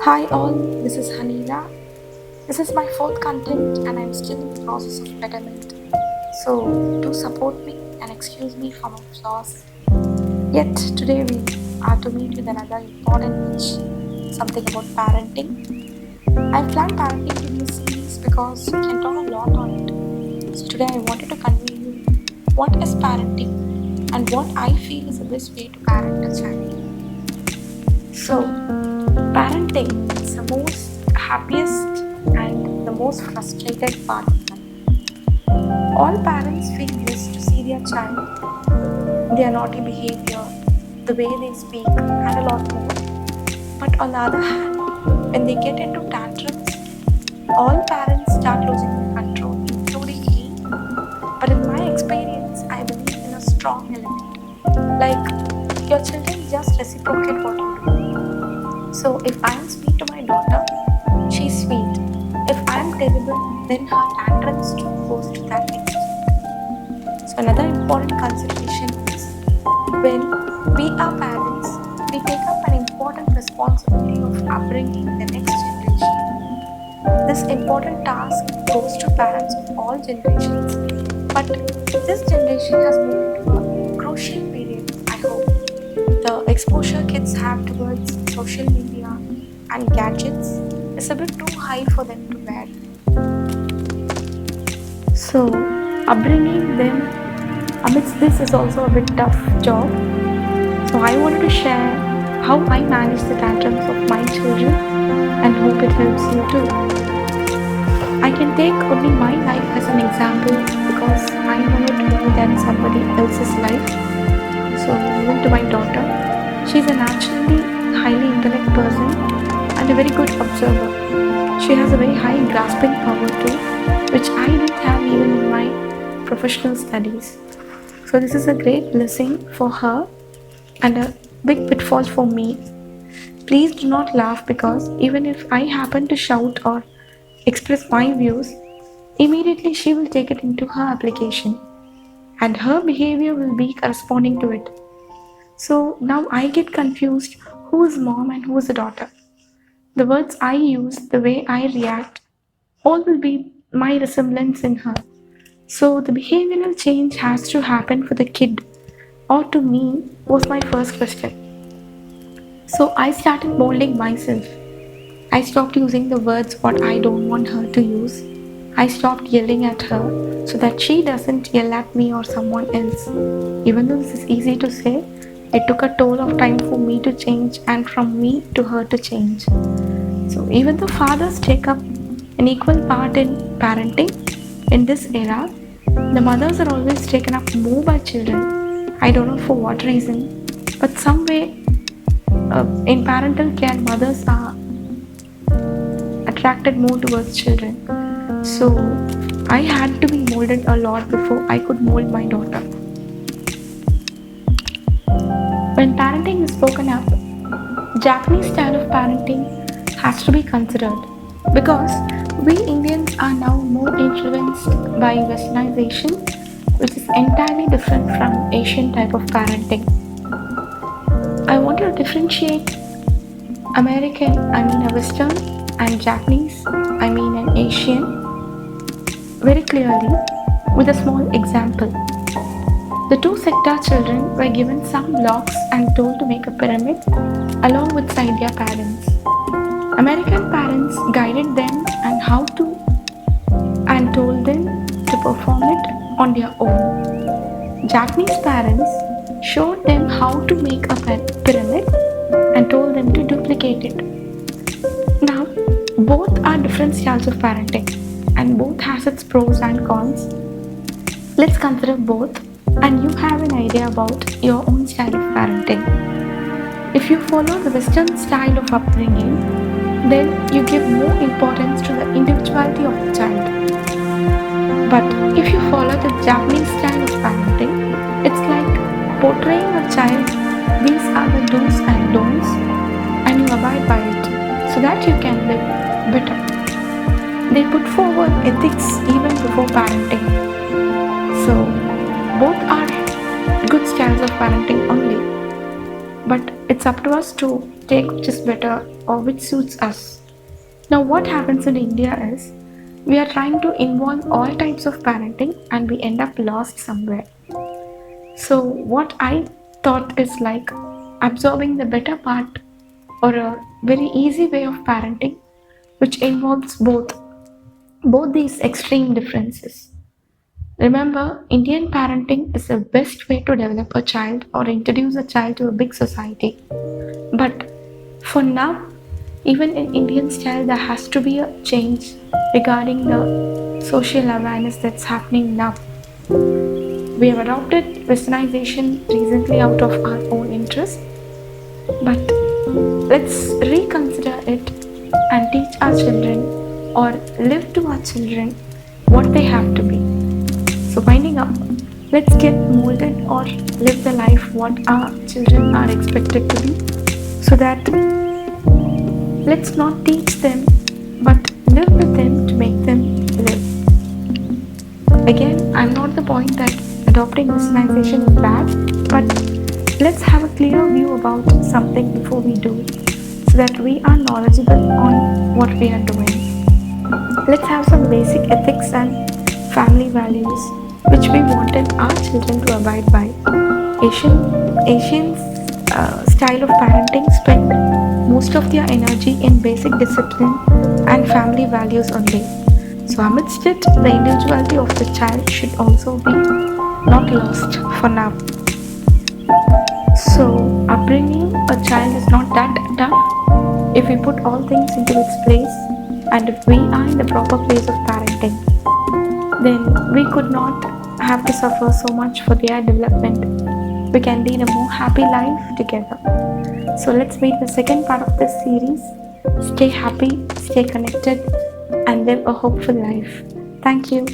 Hi all, this is Hanira. This is my fourth content and I'm still in the process of betterment. So do support me and excuse me for my flaws. Yet today we are to meet with another important niche, something about parenting. I planned parenting to be a series because we can talk a lot on it. So today I wanted to convey you what is parenting and what I feel is the best way to parent a child. So parenting is the most happiest and the most frustrated part of life. All parents feel blessed to see their child, their naughty behavior, the way they speak, and a lot more. But on the other hand, when they get into tantrums, all parents start losing their control, including me. But in my experience, I believe in a strong element. Like your children just reciprocate what you do. So if I am sweet to my daughter, she's sweet. If I am terrible, then her tantrums too goes to that extent. So another important consideration is when we are parents, we take up an important responsibility of upbringing the next generation. This important task goes to parents of all generations, but this generation has moved into a crucial period, I hope. The exposure kids have towards social media and gadgets is a bit too high for them to bear. So, upbringing them amidst this is also a bit tough job. So, I wanted to share how I manage the tantrums of my children and hope it helps you too. I can take only my life as an example because I know it more than somebody else's life. So, moving to my daughter, she's a naturally highly intellect person and a very good observer. She has a very high grasping power too, which I didn't have even in my professional studies. So, this is a great blessing for her and a big pitfall for me. Please do not laugh because even if I happen to shout or express my views, immediately she will take it into her application and her behavior will be corresponding to it. So now I get confused who is mom and who is the daughter. The words I use, the way I react, all will be my resemblance in her. So the behavioral change has to happen for the kid or to me was my first question. So I started molding myself. I stopped using the words what I don't want her to use. I stopped yelling at her so that she doesn't yell at me or someone else. Even though this is easy to say, it took a toll of time for me to change and from me to her to change. So even though fathers take up an equal part in parenting in this era, the mothers are always taken up more by children. I don't know for what reason, but some way in parental care, mothers are attracted more towards children. So I had to be molded a lot before I could mold my daughter. When parenting is spoken up, Japanese style of parenting has to be considered because we Indians are now more influenced by westernization, which is entirely different from Asian type of parenting. I want to differentiate American, I mean a Western, and Japanese, I mean an Asian, very clearly with a small example. The two sector children were given some blocks and told to make a pyramid along with their parents. American parents guided them and how to and told them to perform it on their own. Japanese parents showed them how to make a pyramid and told them to duplicate it. Now, both are different styles of parenting and both has its pros and cons. Let's consider both and you have an idea about your own style of parenting. If you follow the Western style of upbringing, then you give more importance to the individuality of the child. But if you follow the Japanese style of parenting, it's like portraying a child, these are the do's and don'ts, and you abide by it so that you can live better. They put forward ethics even before parenting. So, both are good styles of parenting only. But it's up to us to take which is better or which suits us. Now, what happens in India is we are trying to involve all types of parenting and we end up lost somewhere. So, what I thought is like absorbing the better part or a very easy way of parenting which involves both these extreme differences. Remember, Indian parenting is the best way to develop a child or introduce a child to a big society. But for now, even in Indian style, there has to be a change regarding the social awareness that's happening now. We have adopted westernization recently out of our own interest, but let's reconsider it and teach our children or live to our children what they have to be. So, winding up, let's get molded or live the life what our children are expected to be so that let's not teach them but live with them to make them live. Again, I'm not the point that adopting westernization is bad, but let's have a clear view about something before we do so that we are knowledgeable on what we are doing. Let's have some basic ethics and family values which we wanted our children to abide by. Asians style of parenting spend most of their energy in basic discipline and family values only. So amidst it, the individuality of the child should also be not lost for now. So upbringing a child is not that tough if we put all things into its place and if we are in the proper place of parenting, then we could not have to suffer so much for their development. We can lead a more happy life together. So let's meet the second part of this series. Stay happy, stay connected, and live a hopeful life. Thank you.